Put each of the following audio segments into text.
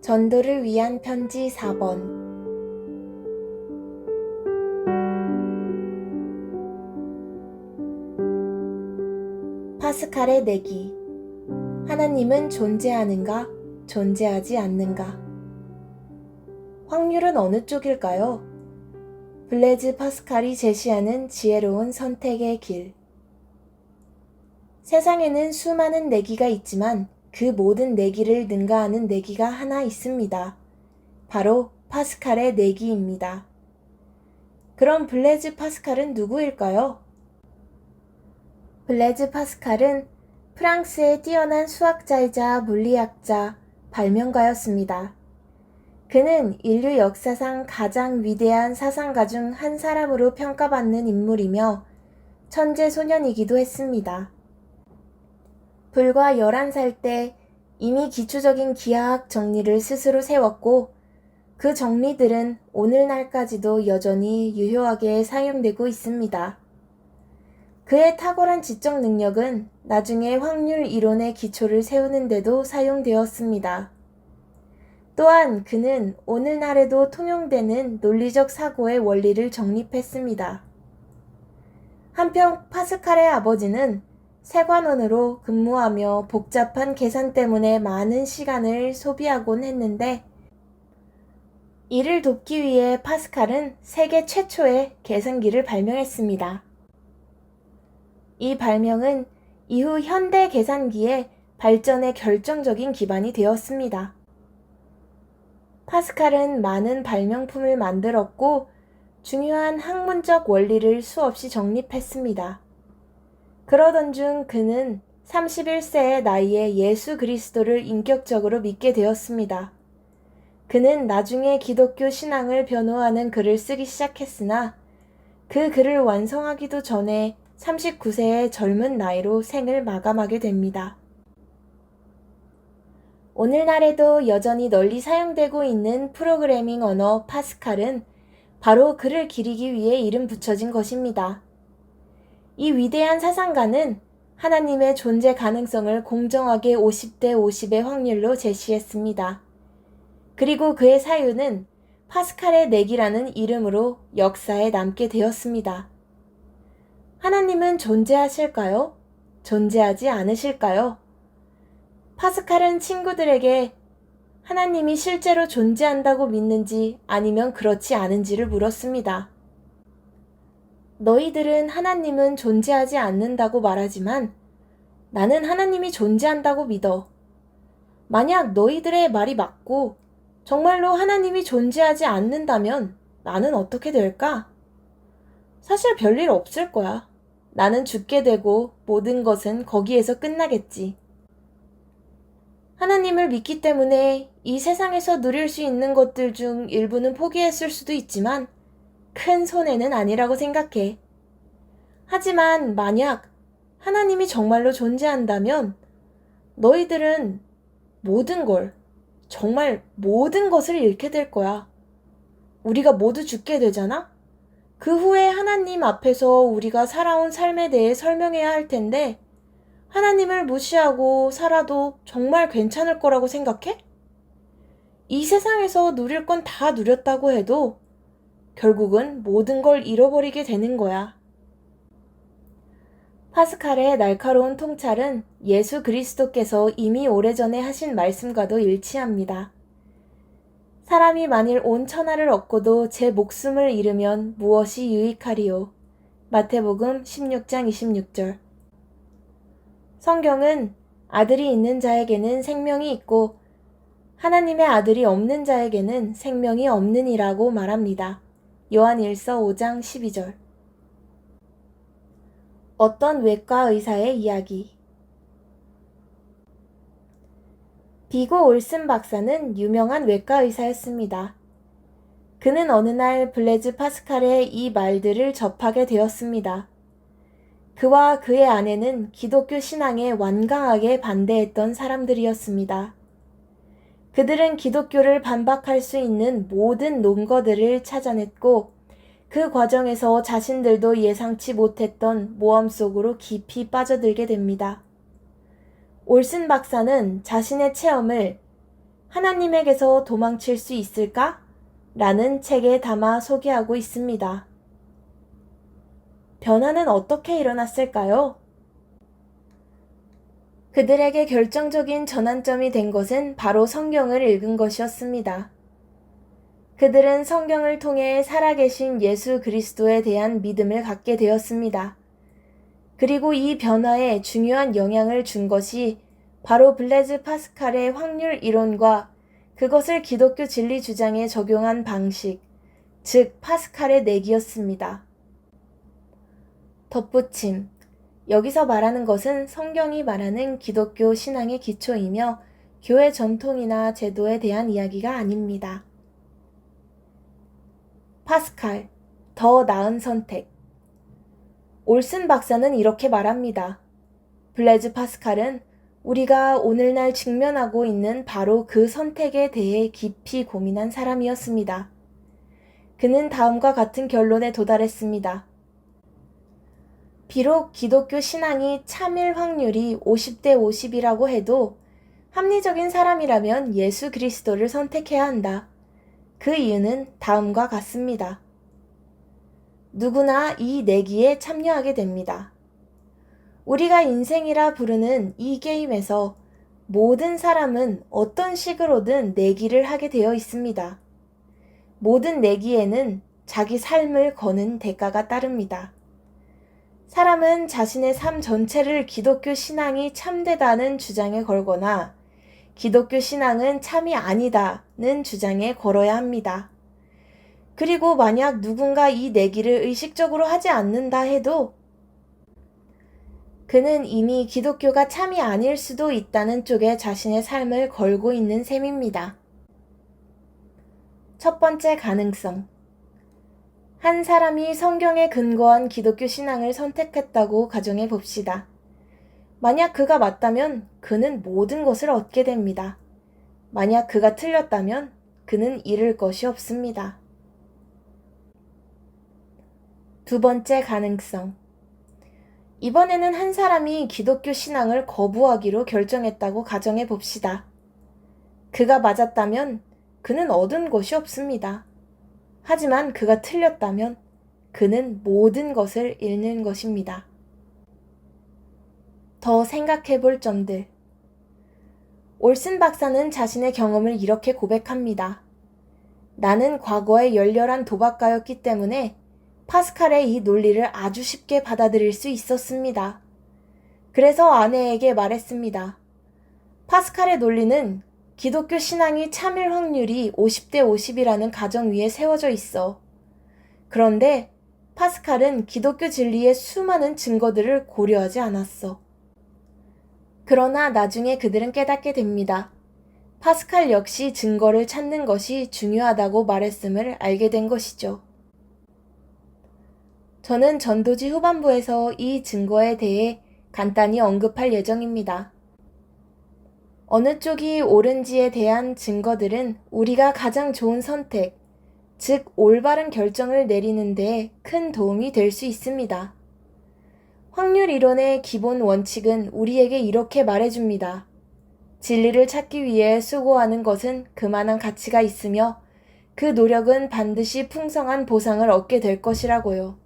전도를 위한 편지 4번. 파스칼의 내기. 하나님은 존재하는가, 존재하지 않는가? 확률은 어느 쪽일까요? 블레즈 파스칼이 제시하는 지혜로운 선택의 길. 세상에는 수많은 내기가 있지만 그 모든 내기를 능가하는 내기가 하나 있습니다. 바로 파스칼의 내기입니다. 그럼 블레즈 파스칼은 누구일까요? 블레즈 파스칼은 프랑스의 뛰어난 수학자이자 물리학자, 발명가였습니다. 그는 인류 역사상 가장 위대한 사상가 중 한 사람으로 평가받는 인물이며 천재 소년이기도 했습니다. 불과 11살 때 이미 기초적인 기하학 정리를 스스로 세웠고 그 정리들은 오늘날까지도 여전히 유효하게 사용되고 있습니다. 그의 탁월한 지적 능력은 나중에 확률 이론의 기초를 세우는 데도 사용되었습니다. 또한 그는 오늘날에도 통용되는 논리적 사고의 원리를 정립했습니다. 한편 파스칼의 아버지는 세관원으로 근무하며 복잡한 계산 때문에 많은 시간을 소비하곤 했는데 이를 돕기 위해 파스칼은 세계 최초의 계산기를 발명했습니다. 이 발명은 이후 현대 계산기의 발전의 결정적인 기반이 되었습니다. 파스칼은 많은 발명품을 만들었고 중요한 학문적 원리를 수없이 정립했습니다. 그러던 중 그는 31세의 나이에 예수 그리스도를 인격적으로 믿게 되었습니다. 그는 나중에 기독교 신앙을 변호하는 글을 쓰기 시작했으나 그 글을 완성하기도 전에 39세의 젊은 나이로 생을 마감하게 됩니다. 오늘날에도 여전히 널리 사용되고 있는 프로그래밍 언어 파스칼은 바로 그를 기리기 위해 이름 붙여진 것입니다. 이 위대한 사상가는 하나님의 존재 가능성을 공정하게 50대 50의 확률로 제시했습니다. 그리고 그의 사유는 파스칼의 내기라는 이름으로 역사에 남게 되었습니다. 하나님은 존재하실까요? 존재하지 않으실까요? 파스칼은 친구들에게 하나님이 실제로 존재한다고 믿는지 아니면 그렇지 않은지를 물었습니다. 너희들은 하나님은 존재하지 않는다고 말하지만 나는 하나님이 존재한다고 믿어. 만약 너희들의 말이 맞고 정말로 하나님이 존재하지 않는다면 나는 어떻게 될까? 사실 별일 없을 거야. 나는 죽게 되고 모든 것은 거기에서 끝나겠지. 하나님을 믿기 때문에 이 세상에서 누릴 수 있는 것들 중 일부는 포기했을 수도 있지만 큰 손해는 아니라고 생각해. 하지만 만약 하나님이 정말로 존재한다면 너희들은 모든 걸, 정말 모든 것을 잃게 될 거야. 우리가 모두 죽게 되잖아? 그 후에 하나님 앞에서 우리가 살아온 삶에 대해 설명해야 할 텐데 하나님을 무시하고 살아도 정말 괜찮을 거라고 생각해? 이 세상에서 누릴 건 다 누렸다고 해도 결국은 모든 걸 잃어버리게 되는 거야. 파스칼의 날카로운 통찰은 예수 그리스도께서 이미 오래전에 하신 말씀과도 일치합니다. 사람이 만일 온 천하를 얻고도 제 목숨을 잃으면 무엇이 유익하리요? 마태복음 16장 26절. 성경은 아들이 있는 자에게는 생명이 있고 하나님의 아들이 없는 자에게는 생명이 없느니라고 말합니다. 요한일서 5장 12절. 어떤 외과 의사의 이야기. 비고 올슨 박사는 유명한 외과 의사였습니다. 그는 어느 날 블레즈 파스칼의 이 말들을 접하게 되었습니다. 그와 그의 아내는 기독교 신앙에 완강하게 반대했던 사람들이었습니다. 그들은 기독교를 반박할 수 있는 모든 논거들을 찾아냈고 그 과정에서 자신들도 예상치 못했던 모험 속으로 깊이 빠져들게 됩니다. 올슨 박사는 자신의 체험을 하나님에게서 도망칠 수 있을까? 라는 책에 담아 소개하고 있습니다. 변화는 어떻게 일어났을까요? 그들에게 결정적인 전환점이 된 것은 바로 성경을 읽은 것이었습니다. 그들은 성경을 통해 살아계신 예수 그리스도에 대한 믿음을 갖게 되었습니다. 그리고 이 변화에 중요한 영향을 준 것이 바로 블레즈 파스칼의 확률 이론과 그것을 기독교 진리 주장에 적용한 방식, 즉 파스칼의 내기였습니다. 덧붙임. 여기서 말하는 것은 성경이 말하는 기독교 신앙의 기초이며 교회 전통이나 제도에 대한 이야기가 아닙니다. 파스칼, 더 나은 선택. 올슨 박사는 이렇게 말합니다. 블레즈 파스칼은 우리가 오늘날 직면하고 있는 바로 그 선택에 대해 깊이 고민한 사람이었습니다. 그는 다음과 같은 결론에 도달했습니다. 비록 기독교 신앙이 참일 확률이 50대 50이라고 해도 합리적인 사람이라면 예수 그리스도를 선택해야 한다. 그 이유는 다음과 같습니다. 누구나 이 내기에 참여하게 됩니다. 우리가 인생이라 부르는 이 게임에서 모든 사람은 어떤 식으로든 내기를 하게 되어 있습니다. 모든 내기에는 자기 삶을 거는 대가가 따릅니다. 사람은 자신의 삶 전체를 기독교 신앙이 참되다는 주장에 걸거나 기독교 신앙은 참이 아니다는 주장에 걸어야 합니다. 그리고 만약 누군가 이 내기를 의식적으로 하지 않는다 해도 그는 이미 기독교가 참이 아닐 수도 있다는 쪽에 자신의 삶을 걸고 있는 셈입니다. 첫 번째 가능성. 한 사람이 성경에 근거한 기독교 신앙을 선택했다고 가정해 봅시다. 만약 그가 맞다면 그는 모든 것을 얻게 됩니다. 만약 그가 틀렸다면 그는 잃을 것이 없습니다. 두 번째 가능성. 이번에는 한 사람이 기독교 신앙을 거부하기로 결정했다고 가정해 봅시다. 그가 맞았다면 그는 얻은 것이 없습니다. 하지만 그가 틀렸다면 그는 모든 것을 잃는 것입니다. 더 생각해 볼 점들. 올슨 박사는 자신의 경험을 이렇게 고백합니다. 나는 과거에 열렬한 도박가였기 때문에 파스칼의 이 논리를 아주 쉽게 받아들일 수 있었습니다. 그래서 아내에게 말했습니다. 파스칼의 논리는 기독교 신앙이 참일 확률이 50대 50이라는 가정 위에 세워져 있어. 그런데 파스칼은 기독교 진리의 수많은 증거들을 고려하지 않았어. 그러나 나중에 그들은 깨닫게 됩니다. 파스칼 역시 증거를 찾는 것이 중요하다고 말했음을 알게 된 것이죠. 저는 전도지 후반부에서 이 증거에 대해 간단히 언급할 예정입니다. 어느 쪽이 옳은지에 대한 증거들은 우리가 가장 좋은 선택, 즉 올바른 결정을 내리는 데 큰 도움이 될 수 있습니다. 확률 이론의 기본 원칙은 우리에게 이렇게 말해줍니다. 진리를 찾기 위해 수고하는 것은 그만한 가치가 있으며 그 노력은 반드시 풍성한 보상을 얻게 될 것이라고요.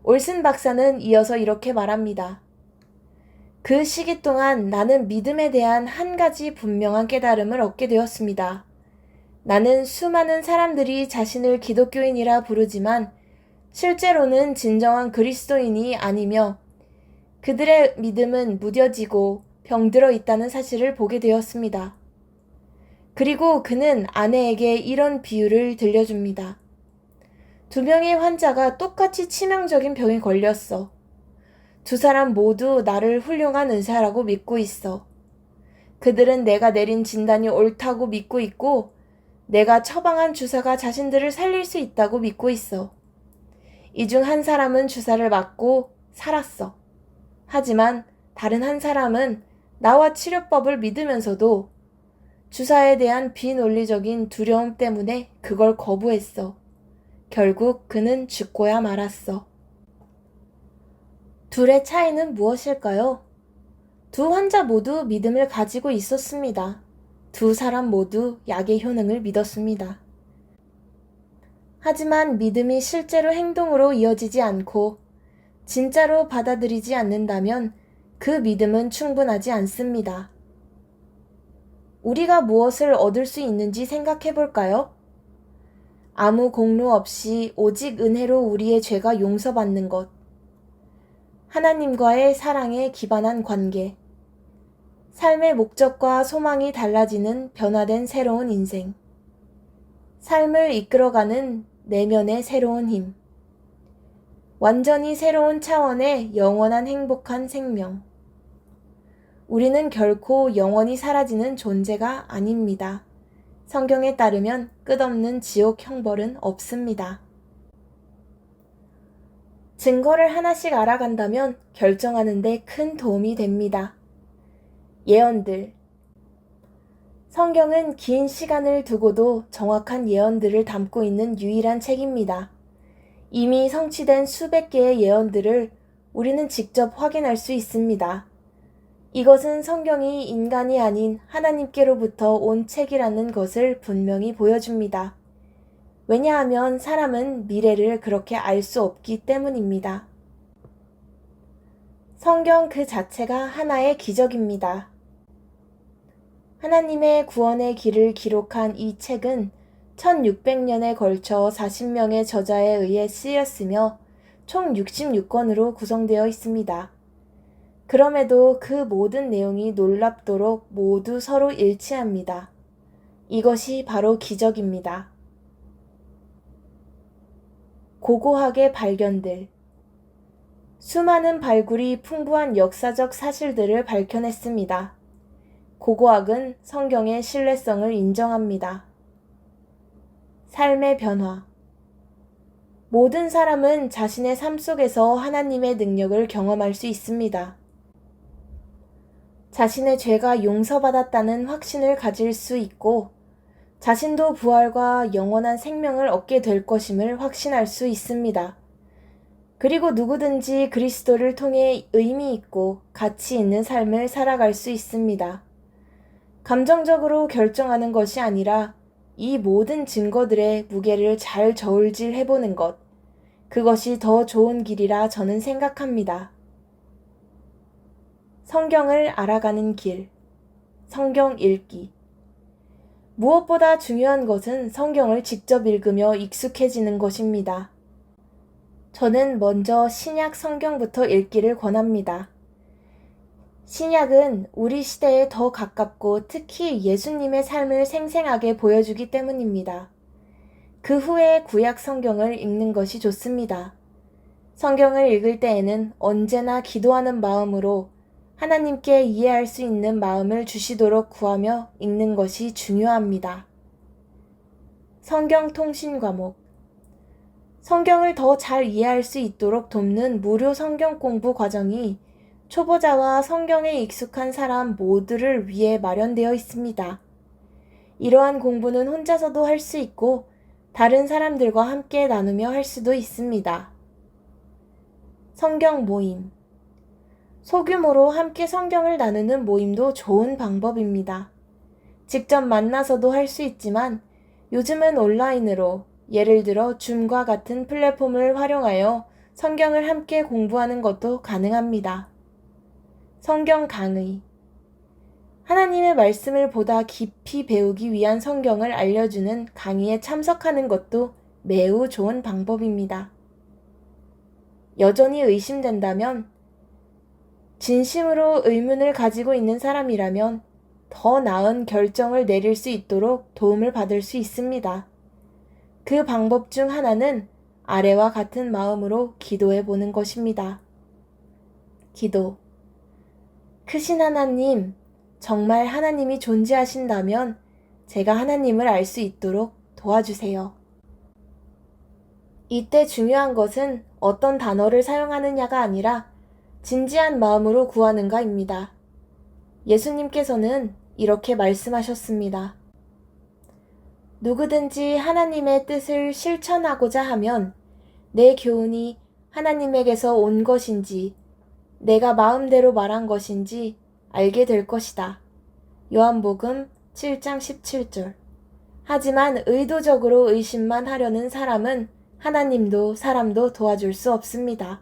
올슨 박사는 이어서 이렇게 말합니다. 그 시기 동안 나는 믿음에 대한 한 가지 분명한 깨달음을 얻게 되었습니다. 나는 수많은 사람들이 자신을 기독교인이라 부르지만 실제로는 진정한 그리스도인이 아니며 그들의 믿음은 무뎌지고 병들어 있다는 사실을 보게 되었습니다. 그리고 그는 아내에게 이런 비유를 들려줍니다. 두 명의 환자가 똑같이 치명적인 병에 걸렸어. 두 사람 모두 나를 훌륭한 의사라고 믿고 있어. 그들은 내가 내린 진단이 옳다고 믿고 있고 내가 처방한 주사가 자신들을 살릴 수 있다고 믿고 있어. 이 중 한 사람은 주사를 맞고 살았어. 하지만 다른 한 사람은 나와 치료법을 믿으면서도 주사에 대한 비논리적인 두려움 때문에 그걸 거부했어. 결국 그는 죽고야 말았어. 둘의 차이는 무엇일까요? 두 환자 모두 믿음을 가지고 있었습니다. 두 사람 모두 약의 효능을 믿었습니다. 하지만 믿음이 실제로 행동으로 이어지지 않고 진짜로 받아들이지 않는다면 그 믿음은 충분하지 않습니다. 우리가 무엇을 얻을 수 있는지 생각해 볼까요? 아무 공로 없이 오직 은혜로 우리의 죄가 용서받는 것, 하나님과의 사랑에 기반한 관계, 삶의 목적과 소망이 달라지는 변화된 새로운 인생, 삶을 이끌어가는 내면의 새로운 힘, 완전히 새로운 차원의 영원한 행복한 생명. 우리는 결코 영원히 사라지는 존재가 아닙니다. 성경에 따르면 끝없는 지옥 형벌은 없습니다. 증거를 하나씩 알아간다면 결정하는 데 큰 도움이 됩니다. 예언들. 성경은 긴 시간을 두고도 정확한 예언들을 담고 있는 유일한 책입니다. 이미 성취된 수백 개의 예언들을 우리는 직접 확인할 수 있습니다. 이것은 성경이 인간이 아닌 하나님께로부터 온 책이라는 것을 분명히 보여줍니다. 왜냐하면 사람은 미래를 그렇게 알 수 없기 때문입니다. 성경 그 자체가 하나의 기적입니다. 하나님의 구원의 길을 기록한 이 책은 1600년에 걸쳐 40명의 저자에 의해 쓰였으며 총 66권으로 구성되어 있습니다. 그럼에도 그 모든 내용이 놀랍도록 모두 서로 일치합니다. 이것이 바로 기적입니다. 고고하게 발견들. 수많은 발굴이 풍부한 역사적 사실들을 밝혀냈습니다. 고고학은 성경의 신뢰성을 인정합니다. 삶의 변화. 모든 사람은 자신의 삶 속에서 하나님의 능력을 경험할 수 있습니다. 자신의 죄가 용서받았다는 확신을 가질 수 있고 자신도 부활과 영원한 생명을 얻게 될 것임을 확신할 수 있습니다. 그리고 누구든지 그리스도를 통해 의미 있고 가치 있는 삶을 살아갈 수 있습니다. 감정적으로 결정하는 것이 아니라 이 모든 증거들의 무게를 잘 저울질 해보는 것, 그것이 더 좋은 길이라 저는 생각합니다. 성경을 알아가는 길, 성경 읽기. 무엇보다 중요한 것은 성경을 직접 읽으며 익숙해지는 것입니다. 저는 먼저 신약 성경부터 읽기를 권합니다. 신약은 우리 시대에 더 가깝고 특히 예수님의 삶을 생생하게 보여주기 때문입니다. 그 후에 구약 성경을 읽는 것이 좋습니다. 성경을 읽을 때에는 언제나 기도하는 마음으로 하나님께 이해할 수 있는 마음을 주시도록 구하며 읽는 것이 중요합니다. 성경 통신 과목. 성경을 더 잘 이해할 수 있도록 돕는 무료 성경 공부 과정이 초보자와 성경에 익숙한 사람 모두를 위해 마련되어 있습니다. 이러한 공부는 혼자서도 할 수 있고 다른 사람들과 함께 나누며 할 수도 있습니다. 성경 모임. 소규모로 함께 성경을 나누는 모임도 좋은 방법입니다. 직접 만나서도 할 수 있지만 요즘은 온라인으로 예를 들어 줌과 같은 플랫폼을 활용하여 성경을 함께 공부하는 것도 가능합니다. 성경 강의. 하나님의 말씀을 보다 깊이 배우기 위한 성경을 알려주는 강의에 참석하는 것도 매우 좋은 방법입니다. 여전히 의심된다면 진심으로 의문을 가지고 있는 사람이라면 더 나은 결정을 내릴 수 있도록 도움을 받을 수 있습니다. 그 방법 중 하나는 아래와 같은 마음으로 기도해 보는 것입니다. 기도. 크신 하나님, 정말 하나님이 존재하신다면 제가 하나님을 알 수 있도록 도와주세요. 이때 중요한 것은 어떤 단어를 사용하느냐가 아니라 진지한 마음으로 구하는가입니다. 예수님께서는 이렇게 말씀하셨습니다. 누구든지 하나님의 뜻을 실천하고자 하면 내 교훈이 하나님에게서 온 것인지 내가 마음대로 말한 것인지 알게 될 것이다. 요한복음 7장 17절. 하지만 의도적으로 의심만 하려는 사람은 하나님도 사람도 도와줄 수 없습니다.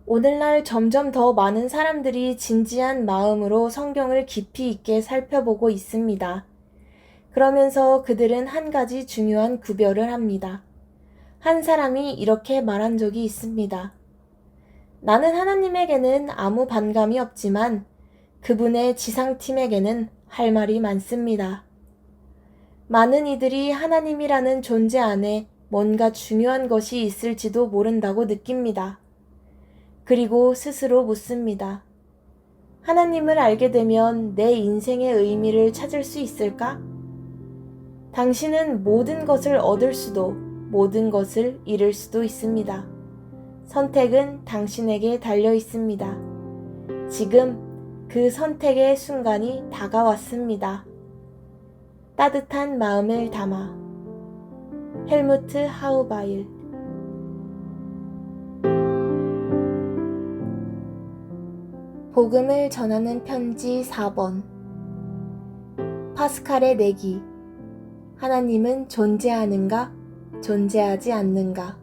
오늘날 점점 더 많은 사람들이 진지한 마음으로 성경을 깊이 있게 살펴보고 있습니다. 그러면서 그들은 한 가지 중요한 구별을 합니다. 한 사람이 이렇게 말한 적이 있습니다. 나는 하나님에게는 아무 반감이 없지만 그분의 지상팀에게는 할 말이 많습니다. 많은 이들이 하나님이라는 존재 안에 뭔가 중요한 것이 있을지도 모른다고 느낍니다. 그리고 스스로 묻습니다. 하나님을 알게 되면 내 인생의 의미를 찾을 수 있을까? 당신은 모든 것을 얻을 수도 모든 것을 잃을 수도 있습니다. 선택은 당신에게 달려 있습니다. 지금 그 선택의 순간이 다가왔습니다. 따뜻한 마음을 담아. 헬무트 하우바일. 복음을 전하는 편지 4번. 파스칼의 내기. 하나님은 존재하는가? 존재하지 않는가?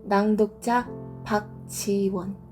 낭독자 박지원.